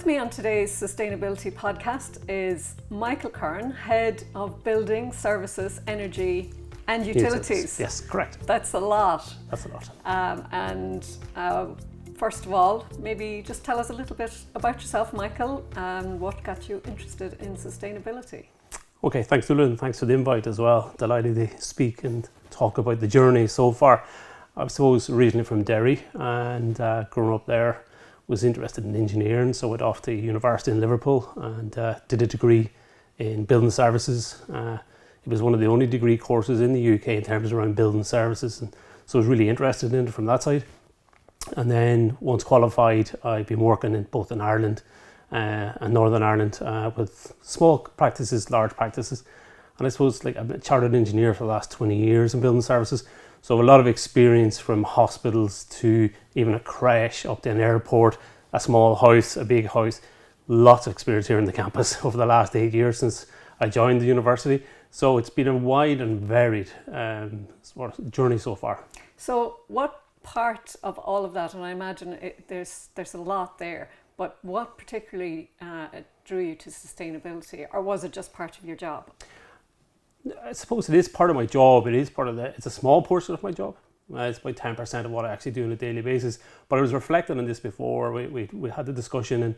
With me on today's sustainability podcast is Michael Curran, Head of Building Services, Energy and Utilities. Yes, correct. That's a lot. That's a lot. First of all, maybe just tell us a little bit about yourself, Michael, and what got you interested in sustainability. Okay, thanks, Nuala, and thanks for the invite as well. Delighted to speak and talk about the journey so far. I suppose originally from Derry, and growing up there, was interested in engineering, so went off to university in Liverpool and did a degree in building services. It was one of the only degree courses in the UK in terms around building services, and so I was really interested in it from that side. And then once qualified, I've been working in both in Ireland and Northern Ireland with small practices, large practices. And I suppose like I'm a chartered engineer for the last 20 years in building services. So a lot of experience from hospitals to even a creche up to an airport, a small house, a big house. Lots of experience here in the campus over the last 8 years since I joined the university. So it's been a wide and varied journey so far. So what part of all of that, and I imagine there's a lot there, but what particularly drew you to sustainability, or was it just part of your job? I suppose it is part of my job. It's a small portion of my job. It's about 10% of what I actually do on a daily basis. But I was reflecting on this before. We had the discussion, and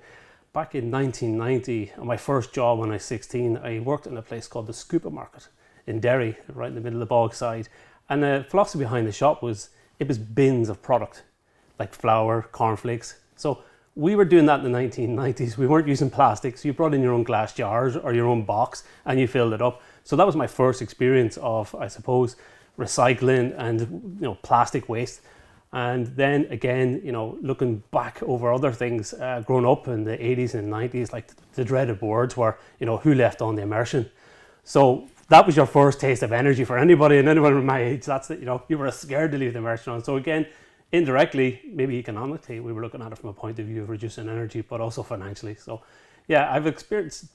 back in 1990, on my first job when I was 16, I worked in a place called the Scupa Market in Derry, right in the middle of the bog side. And the philosophy behind the shop was it was bins of product, like flour, cornflakes. So we were doing that in the 1990s. We weren't using plastics. You brought in your own glass jars or your own box and you filled it up. So that was my first experience of, I suppose, recycling and plastic waste. And then again, looking back over other things, growing up in the 80s and 90s, like the dreaded words were, who left on the immersion. So that was your first taste of energy for anybody, and anyone my age. That's it. You were scared to leave the immersion on. So again, indirectly, maybe economically, we were looking at it from a point of view of reducing energy, but also financially. So yeah, I've experienced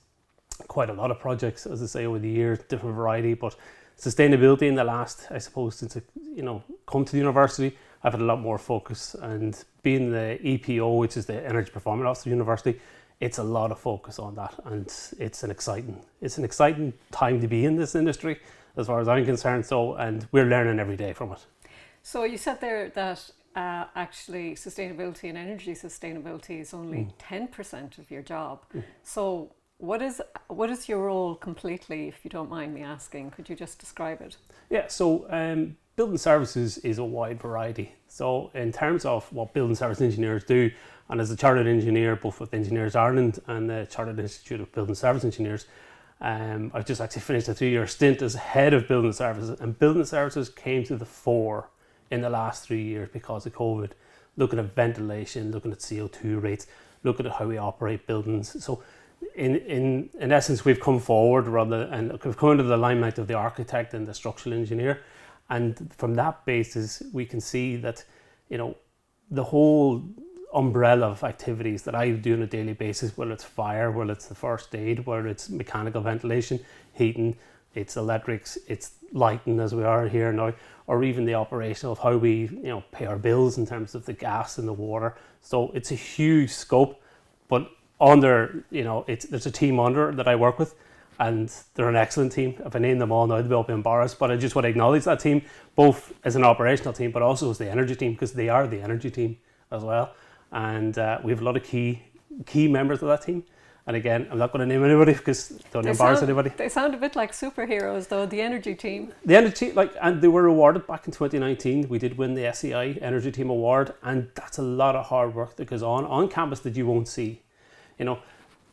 quite a lot of projects, as I say, over the years, different variety, but sustainability in the last, I suppose, since come to the university, I've had a lot more focus, and being the EPO, which is the Energy Performance Officer of the university, it's a lot of focus on that, and it's an exciting time to be in this industry as far as I'm concerned. So, and we're learning every day from it. So you said there that actually sustainability and energy sustainability is only 10% of your job. So what is your role completely, if you don't mind me asking? Could you just describe it? Yeah, so building services is a wide variety. So in terms of what building service engineers do, and as a chartered engineer, both with Engineers Ireland and the Chartered Institute of Building Service Engineers, I've just actually finished a 3-year stint as head of building services, and building services came to the fore in the last 3 years because of COVID, looking at ventilation, looking at CO2 rates, looking at how we operate buildings. So in essence, we've come forward and we've come into the limelight of the architect and the structural engineer. And from that basis, we can see that, the whole umbrella of activities that I do on a daily basis, whether it's fire, whether it's the first aid, whether it's mechanical ventilation, heating, it's electrics, it's lighting as we are here now, or even the operation of how we pay our bills in terms of the gas and the water. So it's a huge scope, but there's a team under that I work with, and they're an excellent team. If I name them all now, they'll be all be embarrassed, but I just want to acknowledge that team, both as an operational team, but also as the energy team, because they are the energy team as well. And we have a lot of key members of that team. And again, I'm not going to name anybody because don't embarrass anybody. They sound a bit like superheroes, though, the energy team. The energy, and they were awarded back in 2019. We did win the SEI Energy Team Award, and that's a lot of hard work that goes on campus that you won't see.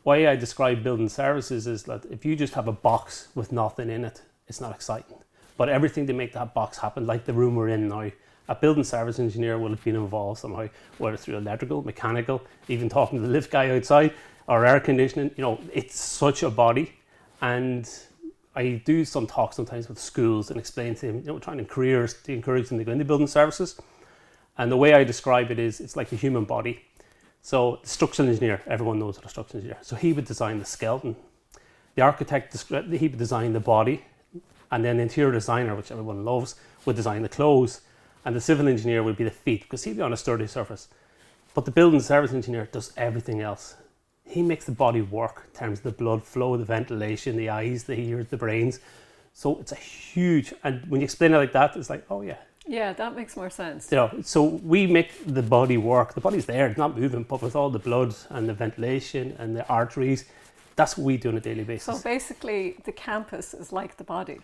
Why I describe building services is that if you just have a box with nothing in it, it's not exciting. But everything to make that box happen, like the room we're in now, a building service engineer will have been involved somehow, whether through electrical, mechanical, even talking to the lift guy outside, or air conditioning. It's such a body. And I do some talks sometimes with schools and explain to them, trying to encourage them to go into building services. And the way I describe it is, it's like the human body. So the structural engineer, everyone knows what a structural engineer. So he would design the skeleton. The architect, he would design the body. And then the interior designer, which everyone loves, would design the clothes. And the civil engineer would be the feet, because he'd be on a sturdy surface. But the building service engineer does everything else. he makes the body work in terms of the blood flow, the ventilation, the eyes, the ears, the brains. So it's a huge, and when you explain it like that, it's like, oh yeah. Yeah, that makes more sense. You know, so we make the body work. The body's there, it's not moving, but with all the blood and the ventilation and the arteries, that's what we do on a daily basis. So basically, the campus is like the body.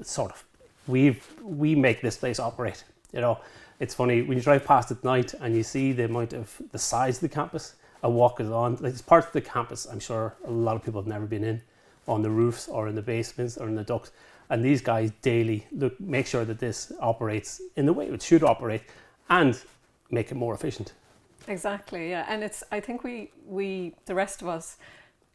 Sort of. We make this place operate. You know, it's funny when you drive past at night and you see the amount of the size of the campus. A walk is on. Like, it's parts of the campus I'm sure a lot of people have never been in, on the roofs or in the basements or in the ducts. And these guys daily make sure that this operates in the way it should operate and make it more efficient. Exactly, yeah. And it's, I think we the rest of us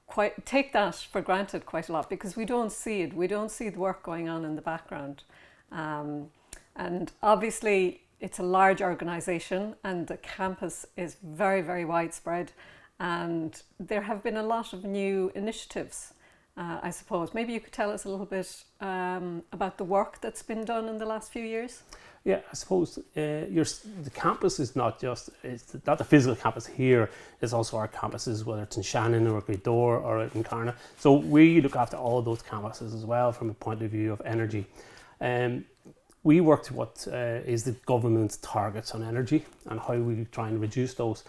quite take that for granted quite a lot, because we don't see it. We don't see the work going on in the background. And obviously it's a large organisation and the campus is very, very widespread. And there have been a lot of new initiatives. I suppose maybe you could tell us a little bit about the work that's been done in the last few years. Yeah, I suppose the campus is not just, it's not the physical campus here, it's also our campuses, whether it's in Shannon or Gweedore or in Carna. So we look after all those campuses as well from a point of view of energy. We work to what is the government's targets on energy and how we try and reduce those.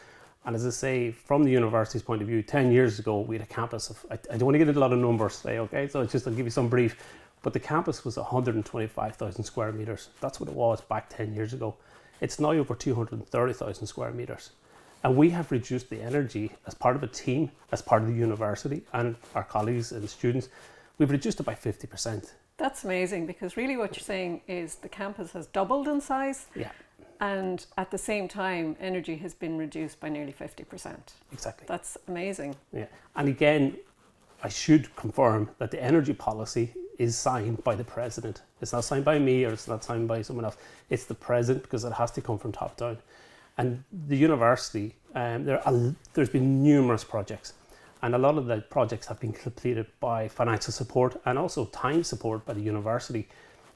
And as I say, from the university's point of view, 10 years ago, we had a campus of, I don't want to get into a lot of numbers today, okay? So it's just, I'll give you some brief. But the campus was 125,000 square metres. That's what it was back 10 years ago. It's now over 230,000 square metres. And we have reduced the energy as part of a team, as part of the university and our colleagues and students. We've reduced it by 50%. That's amazing, because really what you're saying is the campus has doubled in size. Yeah. And at the same time, energy has been reduced by nearly 50%. Exactly. That's amazing. Yeah. And again, I should confirm that the energy policy is signed by the president. It's not signed by me or it's not signed by someone else. It's the president, because it has to come from top down. And the university, there's been numerous projects. And a lot of the projects have been completed by financial support and also time support by the university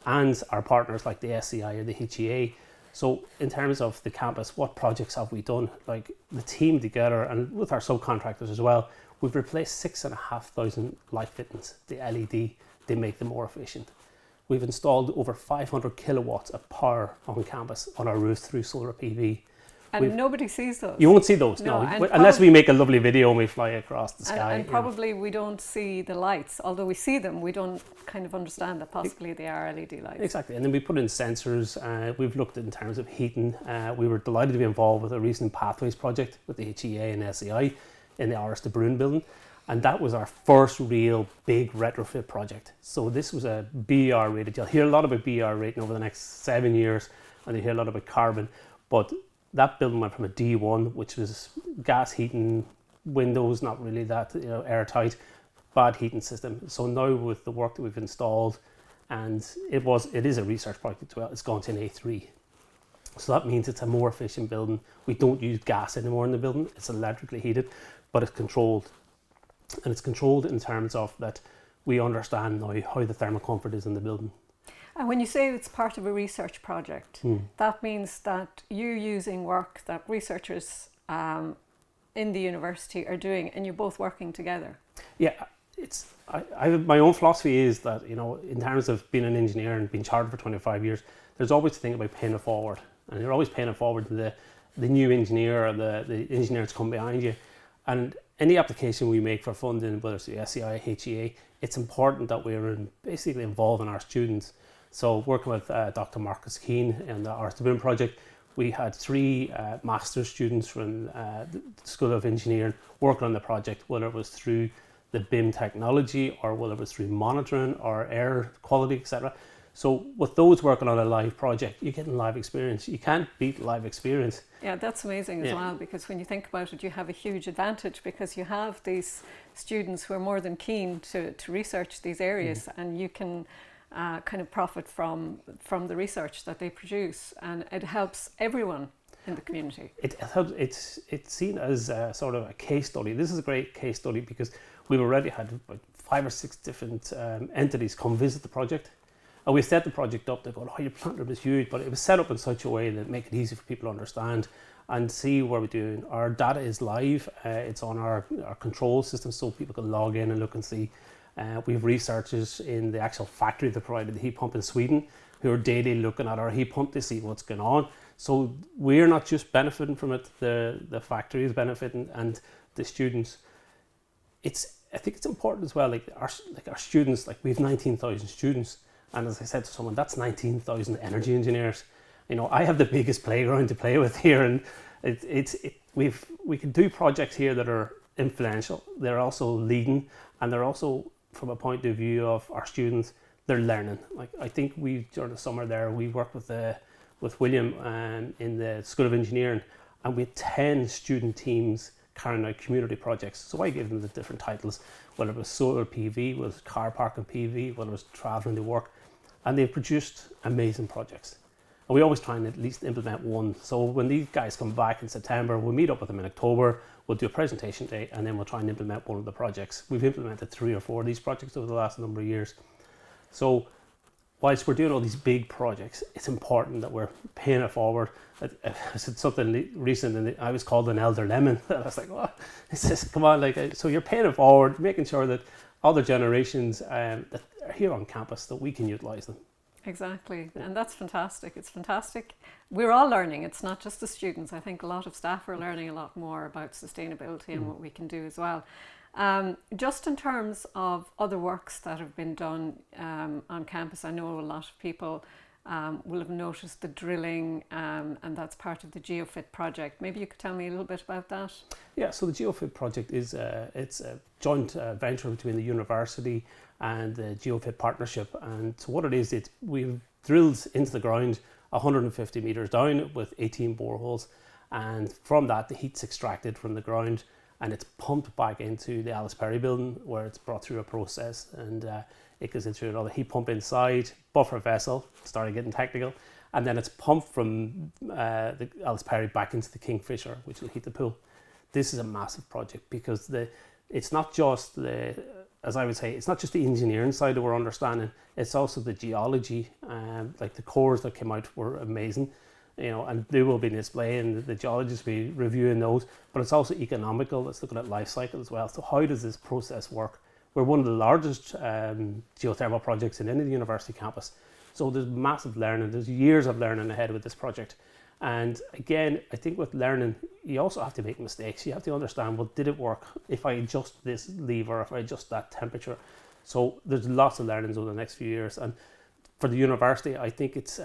and our partners like the SCI or the HEA. So in terms of the campus, what projects have we done? Like the team together and with our subcontractors as well, we've replaced 6,500 light fittings, the LED, they make them more efficient. We've installed over 500 kilowatts of power on campus on our roofs through solar PV. And nobody sees those. You won't see those, no. Unless we make a lovely video and we fly across the sky. And probably we don't see the lights. Although we see them, we don't kind of understand that possibly they are LED lights. Exactly. And then we put in sensors. We've looked in terms of heating. We were delighted to be involved with a recent Pathways project with the HEA and SCI in the Áras de Brún building. And that was our first real big retrofit project. So this was a BR rated. You'll hear a lot about BR rating over the next 7 years, and you'll hear a lot about carbon. But that building went from a D1, which was gas heating, windows not really that airtight, bad heating system. So now with the work that we've installed, and it is a research project as well, it's gone to an A3. So that means it's a more efficient building. We don't use gas anymore in the building. It's electrically heated, but it's controlled. And it's controlled in terms of that we understand now how the thermal comfort is in the building. And when you say it's part of a research project, that means that you're using work that researchers in the university are doing, and you're both working together. Yeah, my own philosophy is that, in terms of being an engineer and being chartered for 25 years, there's always to think about paying it forward. And you're always paying it forward to the new engineer or the engineer that's come behind you. And any application we make for funding, whether it's the SCI, HEA, it's important that we're basically involving our students. So working with Dr. Marcus Keane and the Áras de Brún project, we had 3 master's students from the School of Engineering working on the project, whether it was through the BIM technology or whether it was through monitoring or air quality, etc. So with those working on a live project, you're getting live experience. You can't beat live experience. Yeah, that's amazing as well, because when you think about it, you have a huge advantage because you have these students who are more than keen to research these areas, and you can kind of profit from the research that they produce, and it helps everyone in the community. It helps. It's seen as sort of a case study. This is a great case study because we've already had about 5 or 6 different entities come visit the project. And we set the project up, they're going, your plant room is huge, but it was set up in such a way that make it easy for people to understand. and see where we're doing. Our data is live. It's on our control system, so people can log in and look and see. We have researchers in the actual factory that provided the heat pump in Sweden who are daily looking at our heat pump to see what's going on. So we're not just benefiting from it, the factory is benefiting, and the students. I think it's important as well, like our students, like we have 19,000 students, and as I said to someone, that's 19,000 energy engineers. You know, I have the biggest playground to play with here, and we can do projects here that are influential. They're also leading, and they're also, from a point of view of our students, they're learning. Like I think during the summer there, we worked with William in the School of Engineering, and we had 10 student teams carrying out community projects. So I gave them the different titles, whether it was solar PV, whether it was car parking PV, whether it was travelling to work, and they've produced amazing projects. And we always try and at least implement one. So when these guys come back in September, we'll meet up with them in October, we'll do a presentation day, and then we'll try and implement one of the projects. We've implemented 3 or 4 of these projects over the last number of years. So whilst we're doing all these big projects, it's important that we're paying it forward. I said something recent, and I was called an elder lemon. I was like, "What?" He says, "Come on, like, so you're paying it forward, making sure that other generations that are here on campus, that we can utilise them." Exactly, and that's fantastic. It's fantastic. We're all learning. It's not just the students. I think a lot of staff are learning a lot more about sustainability and what we can do as well. Just in terms of other works that have been done on campus, I know a lot of people will have noticed the drilling, and that's part of the GeoFit project. Maybe you could tell me a little bit about that? Yeah, so the GeoFit project is it's a joint venture between the university and the GeoFit partnership. And so what it is, we've drilled into the ground 150 metres down with 18 boreholes, and from that the heat's extracted from the ground and it's pumped back into the Alice Perry building, where it's brought through a process, and it goes into another heat pump inside, buffer vessel, started getting technical, and then it's pumped from the Alice Perry back into the Kingfisher, which will heat the pool. This is a massive project because it's not just as I would say, it's not just the engineering side that we're understanding, it's also the geology, like the cores that came out were amazing, you know, and they will be displaying, the geologists will be reviewing those, but it's also economical, it's looking at life cycle as well. So how does this process work? We're one of the largest geothermal projects in any university campus. So there's massive learning, there's years of learning ahead with this project. And again, I think with learning, you also have to make mistakes. You have to understand, well, did it work if I adjust this lever, if I adjust that temperature? So there's lots of learnings over the next few years. And for the university, I think it's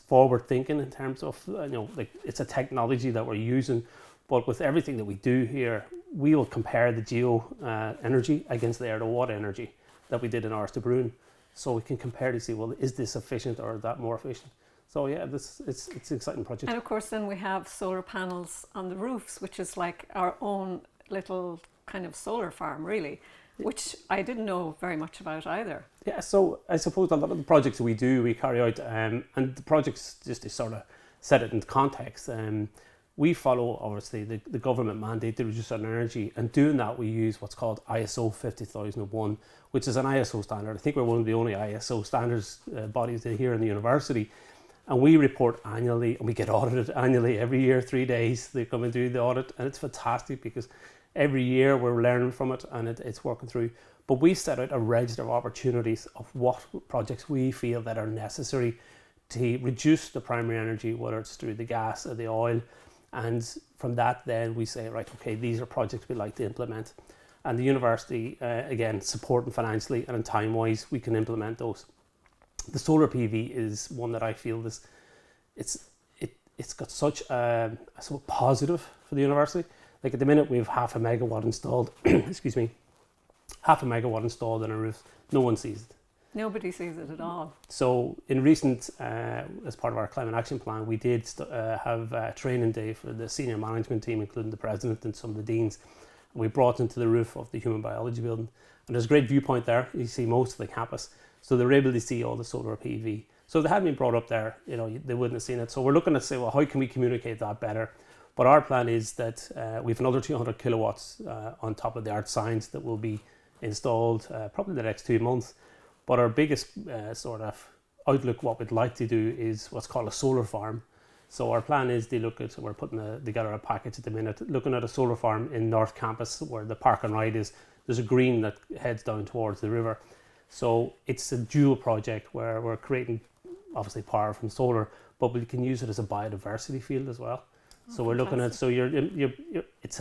forward thinking in terms of, like it's a technology that we're using, but with everything that we do here, we will compare the geo energy against the air to water energy that we did in Arstebruin. So we can compare to see, well, is this efficient or is that more efficient? So yeah, it's an exciting project. And of course then we have solar panels on the roofs, which is like our own little kind of solar farm really, which I didn't know very much about either. Yeah, so I suppose a lot of the projects we carry out, and the projects, just to sort of set it into context, we follow obviously the government mandate to reduce our energy, and doing that we use what's called ISO 50001, which is an ISO standard. I think we're one of the only ISO standards bodies here in the university. And we report annually, and we get audited annually every year, 3 days. They come and do the audit, and it's fantastic because every year we're learning from it, and it's working through. But we set out a register of opportunities of what projects we feel that are necessary to reduce the primary energy, whether it's through the gas or the oil. And from that, then we say, right, okay, these are projects we'd like to implement. And the university, again, supporting financially and in time-wise, we can implement those. The solar PV is one that I feel it's got such a positive for the university. Like at the minute we have 0.5 megawatt installed, excuse me, 0.5 megawatt installed on a roof. No one sees it. Nobody sees it at all. So in recent, as part of our climate action plan, we did have a training day for the senior management team, including the president and some of the deans. And we brought them to the roof of the human biology building. And there's a great viewpoint there. You see most of the campus. So they're able to see all the solar PV. So if they hadn't been brought up there, they wouldn't have seen it. So we're looking to say, well, how can we communicate that better? But our plan is that we have another 200 kilowatts on top of the art signs that will be installed probably in the next 2 months. But our biggest sort of outlook, what we'd like to do is what's called a solar farm. So our plan is we're putting together a package at the minute, looking at a solar farm in North Campus where the park and ride is. There's a green that heads down towards the river. So it's a dual project where we're creating obviously power from solar, but we can use it as a biodiversity field as well. So we're looking at, so it's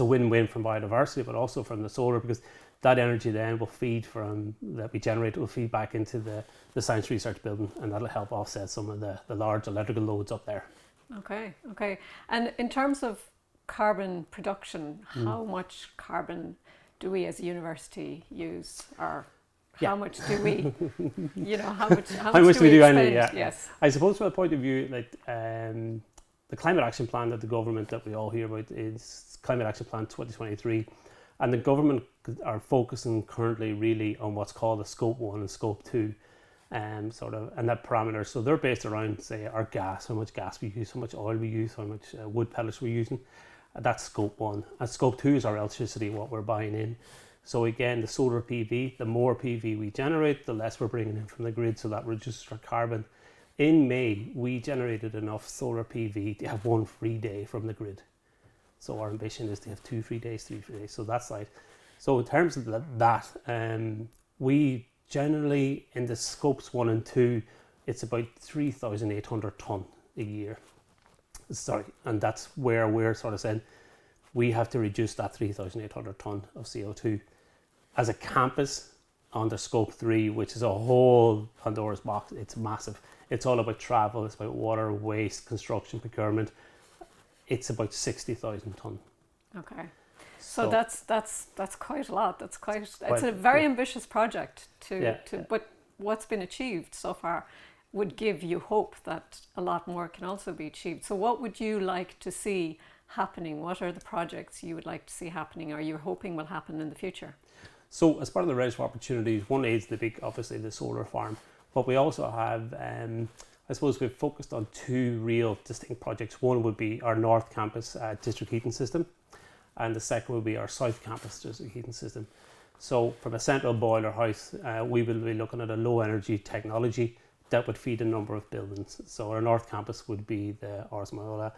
a win-win from biodiversity, but also from the solar, because that energy then will feed that we generate will feed back into the science research building, and that'll help offset some of the large electrical loads up there. Okay. And in terms of carbon production, how much carbon do we as a university use, or how much do we, how much do we do anyway? Yes. I suppose from a point of view, like the climate action plan that the government that we all hear about is Climate Action Plan 2023, and the government are focusing currently really on what's called the Scope 1 and Scope 2 and that parameter. So they're based around, say, our gas, how much gas we use, how much oil we use, how much wood pellets we're using. That's Scope 1. And Scope 2 is our electricity, what we're buying in. So again, the solar PV, the more PV we generate, the less we're bringing in from the grid, so that reduces our carbon. In May, we generated enough solar PV to have 1 free day from the grid. So our ambition is to have 2 free days, 3 free days. So that's like, so in terms of we generally, in the scopes 1 and 2, it's about 3,800 tonne a year. Sorry, and that's where we're sort of saying we have to reduce that 3,800 tonne of CO2. As a campus, under scope 3, which is a whole Pandora's box, it's massive. It's all about travel, it's about water, waste, construction, procurement. It's about 60,000 tonne. Okay. So that's quite a lot. It's a very ambitious project but what's been achieved so far would give you hope that a lot more can also be achieved. So what would you like to see happening? What are the projects you would like to see happening, or you're hoping will happen in the future? So as part of the reservoir opportunities, one is obviously the solar farm, but we also have, I suppose we've focused on 2 real distinct projects. One would be our North Campus district heating system, and the second would be our South Campus district heating system. So from a central boiler house, we will be looking at a low energy technology that would feed a number of buildings. So our North Campus would be the Michael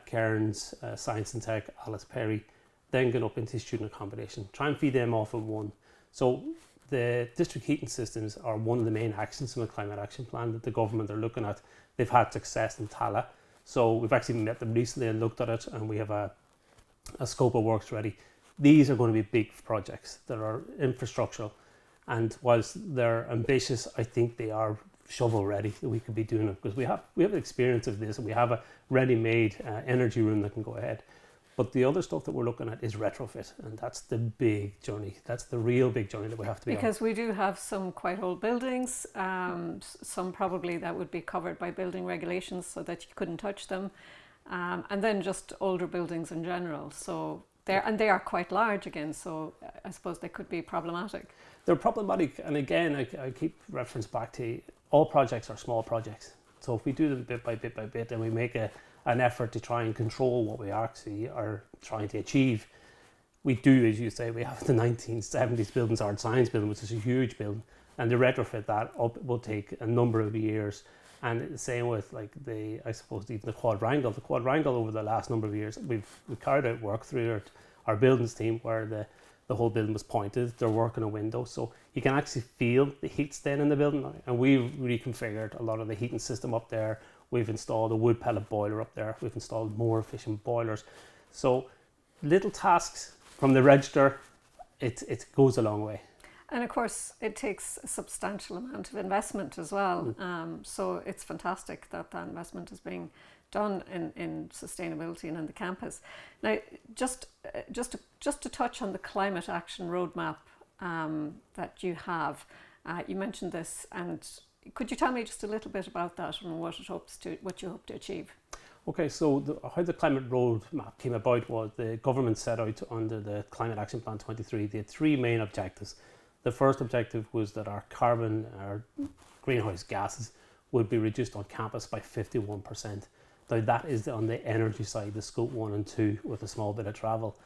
Cairns, Science and Tech, Alice Perry, then get up into student accommodation. Try and feed them off in one. So the district heating systems are one of the main actions in the Climate Action Plan that the government are looking at. They've had success in Tala. So we've actually met them recently and looked at it, and we have a scope of works ready. These are going to be big projects that are infrastructural, and whilst they're ambitious, I think they are shovel ready that we could be doing it, because we have experience of this, and we have a ready-made energy room that can go ahead. But the other stuff that we're looking at is retrofit, and that's the big journey. That's the real big journey that we have to be on. Because we do have some quite old buildings, some probably that would be covered by building regulations so that you couldn't touch them, and then just older buildings in general. So they are quite large again, so I suppose they could be problematic. They're problematic, and again, I keep reference back to all projects are small projects. So if we do them bit by bit and we make an effort to try and control what we actually are trying to achieve, we do, as you say, we have the 1970s buildings, Art Science building, which is a huge building, and to retrofit that up will take a number of years. And the same with I suppose even the quadrangle. The quadrangle over the last number of years, we've carried out work through our buildings team where the whole building was pointed. They're working a window, so you can actually feel the heat staying in the building. And we've reconfigured a lot of the heating system up there. We've installed a wood pellet boiler up there. We've installed more efficient boilers. So little tasks from the register, it goes a long way. And of course, it takes a substantial amount of investment as well. So it's fantastic that investment is being done in sustainability and in the campus. Now, just to touch on the climate action roadmap that you have, you mentioned this, and could you tell me just a little bit about that and what you hope to achieve? Okay, so how the climate roadmap came about was the government set out under the Climate Action Plan 23. They had 3 main objectives. The first objective was that our greenhouse gases would be reduced on campus by 51%. Now that is on the energy side, the scope 1 and 2 with a small bit of travel.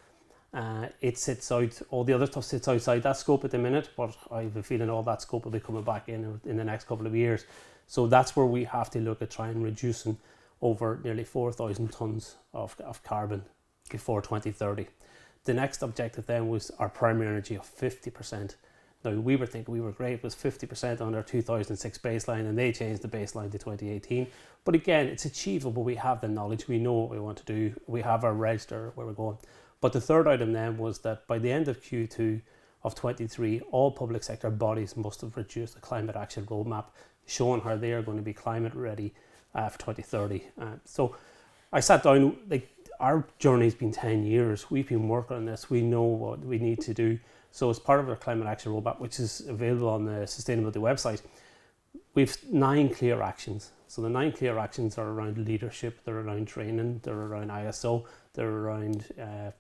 It sits out, all the other stuff sits outside that scope at the minute, but I have a feeling all that scope will be coming back in the next couple of years. So that's where we have to look at trying reducing over nearly 4,000 tonnes of carbon before 2030. The next objective then was our primary energy of 50%. Now we were thinking we were great, it was 50% on our 2006 baseline, and they changed the baseline to 2018. But again, it's achievable. We have the knowledge, we know what we want to do, we have our register where we're going. But the third item then was that by the end of Q2 of 23, all public sector bodies must have produced a climate action roadmap showing how they are going to be climate ready for 2030. So I sat down, like, our journey's been 10 years. We've been working on this. We know what we need to do. So as part of our climate action roadmap, which is available on the sustainability website, we've 9 clear actions. So the 9 clear actions are around leadership, they're around training, they're around ISO, they're around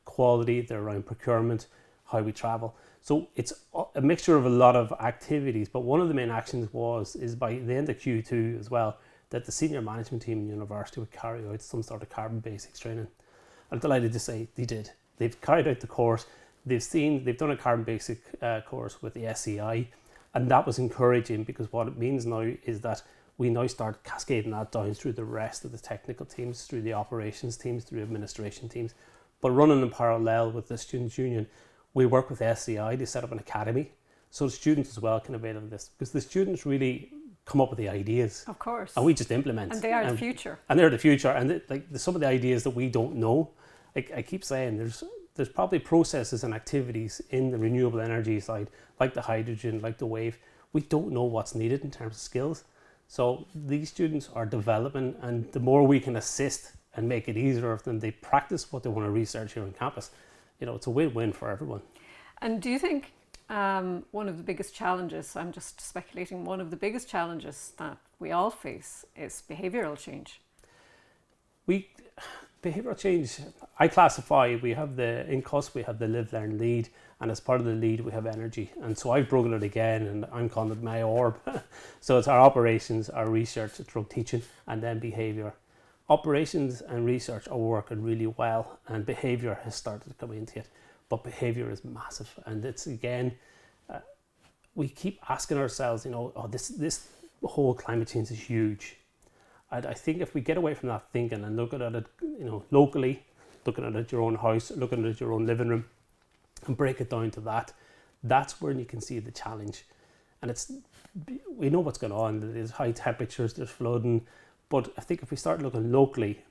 quality, they're around procurement, how we travel. So it's a mixture of a lot of activities, but one of the main actions is by the end of Q2 as well, that the senior management team in the university would carry out some sort of carbon basics training. I'm delighted to say they did. They've carried out the course. They've done a carbon basic course with the SCI, and that was encouraging, because what it means now is that we now start cascading that down through the rest of the technical teams, through the operations teams, through administration teams. But running in parallel with the Students' Union, we work with SCI to set up an academy, so the students as well can avail of this, because the students really come up with the ideas. Of course. And we just implement. And they are the future. And they're the future. And some of the ideas that we don't know, I keep saying there's probably processes and activities in the renewable energy side, like the hydrogen, like the wave. We don't know what's needed in terms of skills. So these students are developing, and the more we can assist and make it easier for them, they practice what they want to research here on campus. It's a win-win for everyone. And do you think one of the biggest challenges, I'm just speculating, one of the biggest challenges that we all face is behavioural change? Behavioural change, I classify, in CUS we have the live, learn, lead, and as part of the lead we have energy. And so I've broken it again, and I'm calling it my orb. So it's our operations, our research through teaching, and then behaviour. Operations and research are working really well, and behaviour has started to come into it. But behaviour is massive, and it's again, we keep asking ourselves, this whole climate change is huge. And I think if we get away from that thinking and looking at it, locally, looking at it at your own house, looking at it at your own living room, and break it down to that, that's where you can see the challenge. And we know what's going on. There's high temperatures, there's flooding, but I think if we start looking locally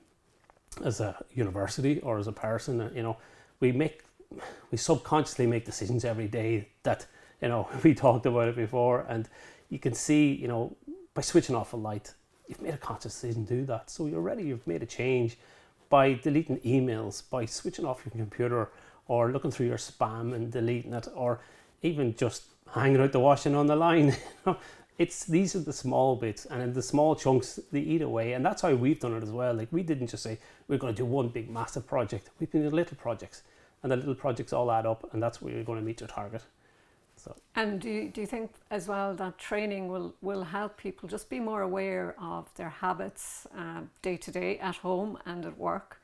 as a university or as a person, we subconsciously make decisions every day that, we talked about it before, and you can see, by switching off a light, you've made a conscious decision to do that. So you've made a change by deleting emails, by switching off your computer, or looking through your spam and deleting it, or even just hanging out the washing on the line. These are the small bits, and in the small chunks they eat away, and that's how we've done it as well. Like, we didn't just say we're going to do one big massive project. We've been doing little projects, and the little projects all add up, and that's where you're going to meet your target. So. And do you think as well that training will help people just be more aware of their habits day to day at home and at work?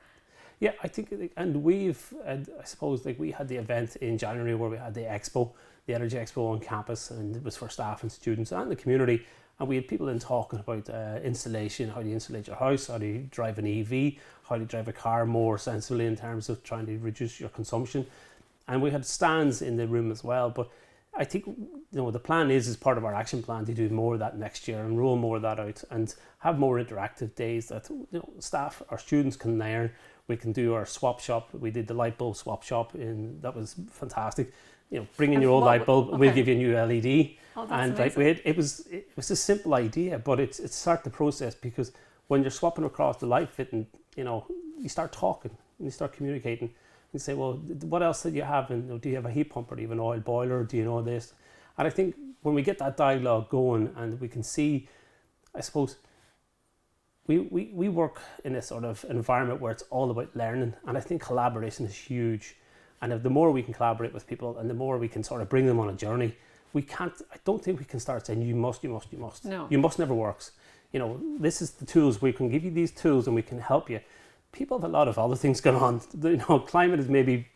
Yeah, I think, and I suppose, we had the event in January where we had the expo, the Energy Expo on campus, and it was for staff and students and the community. And we had people in talking about installation, how do you insulate your house, how do you drive an EV, how do you drive a car more sensibly in terms of trying to reduce your consumption. And we had stands in the room as well. But I think the plan is, as part of our action plan, to do more of that next year and roll more of that out and have more interactive days that staff, our students can learn. We can do our swap shop. We did the light bulb swap shop, and that was fantastic. Bring in your old light bulb, and we'll give you a new LED. Oh, and amazing. it was a simple idea, but it's start the process, because when you're swapping across the light fitting, you start talking and you start communicating. And say, well, what else did you have? And do you have a heat pump, or do you have an oil boiler? Do you know this? And I think when we get that dialogue going, and we can see, I suppose, we work in a sort of environment where it's all about learning, and I think collaboration is huge. And if the more we can collaborate with people, and the more we can sort of bring them on a journey, I don't think we can start saying you must. No. You must never works. This is the tools. We can give you these tools and we can help you. People have a lot of other things going on. Climate is maybe,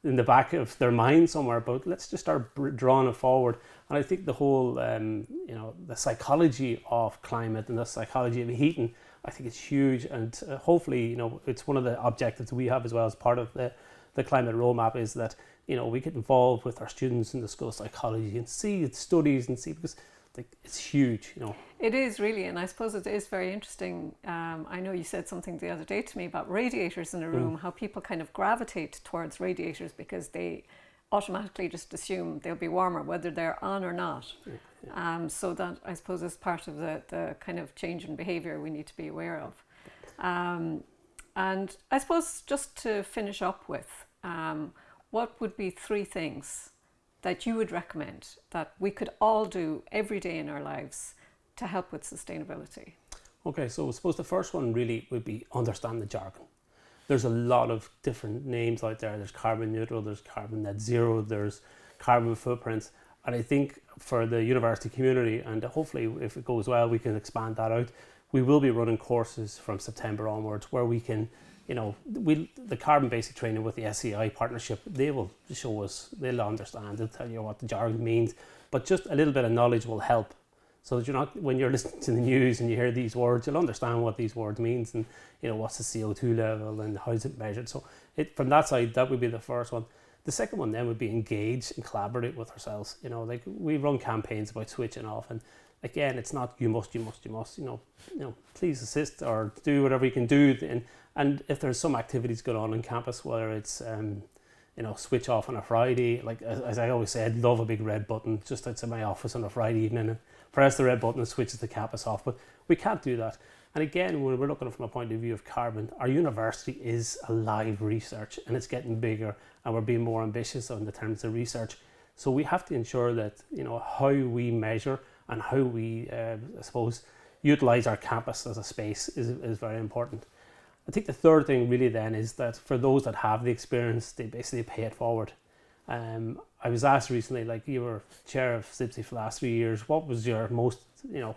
in the back of their mind somewhere, but let's just start drawing it forward. And I think the whole, the psychology of climate and the psychology of heating, I think it's huge. And hopefully, it's one of the objectives we have as well as part of the climate roadmap, is that, we get involved with our students in the school of psychology and see its studies and see, because it's huge. It is really, and I suppose it is very interesting. I know you said something the other day to me about radiators in a room, how people kind of gravitate towards radiators because they automatically just assume they'll be warmer whether they're on or not. So that, I suppose, is part of the kind of change in behaviour we need to be aware of. And I suppose, just to finish up with, what would be 3 things that you would recommend that we could all do every day in our lives to help with sustainability? Okay, so I suppose the first one really would be understand the jargon. There's a lot of different names out there. There's carbon neutral, there's carbon net zero, there's carbon footprints. And I think for the university community, and hopefully if it goes well, we can expand that out. We will be running courses from September onwards where we can, the carbon basic training with the SEI partnership, they will show us, they'll understand, they'll tell you what the jargon means, but just a little bit of knowledge will help, so that you're not, when you're listening to the news and you hear these words, you'll understand what these words means, and what's the CO2 level and how is it measured. So from that side, that would be the first one. The second one then would be engage and collaborate with ourselves. We run campaigns about switching off, and again, it's not you must, please assist or do whatever you can do. And if there's some activities going on campus, whether it's switch off on a Friday, like as I always say, I'd love a big red button just outside my office on a Friday evening, and press the red button and switches the campus off. But we can't do that. And again, when we're looking from a point of view of carbon, our university is a live research, and it's getting bigger, and we're being more ambitious on the terms of research. So we have to ensure that how we measure and how we, utilize our campus as a space is very important. I think the third thing really then is that for those that have the experience, they basically pay it forward. I was asked recently, like, you were chair of SIPSI for the last 3 years, what was your most,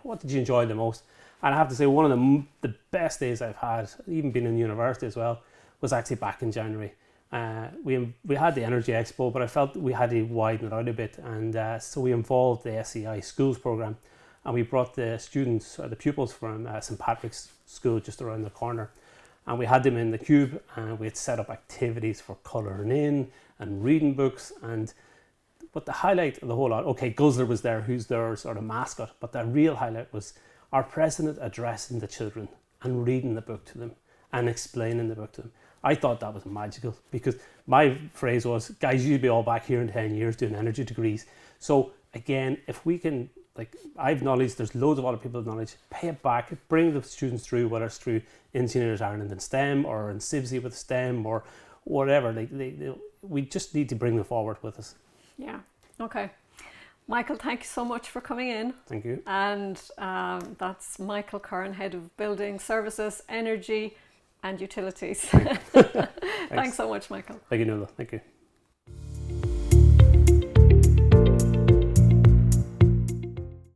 what did you enjoy the most? And I have to say, one of the best days I've had, even being in university as well, was actually back in January. We had the Energy Expo, but I felt we had to widen it out a bit, and so we involved the SEI schools program, and we brought the students, or the pupils from St Patrick's School just around the corner, and we had them in the cube, and we had set up activities for colouring in and reading books. But the highlight of the whole lot, okay, Guzzler was there, who's their sort of mascot, but the real highlight was our president addressing the children and reading the book to them and explaining the book to them. I thought that was magical, because my phrase was, guys, you'll be all back here in 10 years doing energy degrees. So again, if we can, I've knowledge, there's loads of other people with knowledge, pay it back, bring the students through, whether it's through Engineers Ireland in STEM or in SIBSI with STEM or whatever. We just need to bring them forward with us. Yeah, okay. Michael, thank you so much for coming in. Thank you. And that's Michael Curran, Head of Building Services, Energy and Utilities. Thanks Thanks so much, Michael. Thank you, Nuala. Thank you.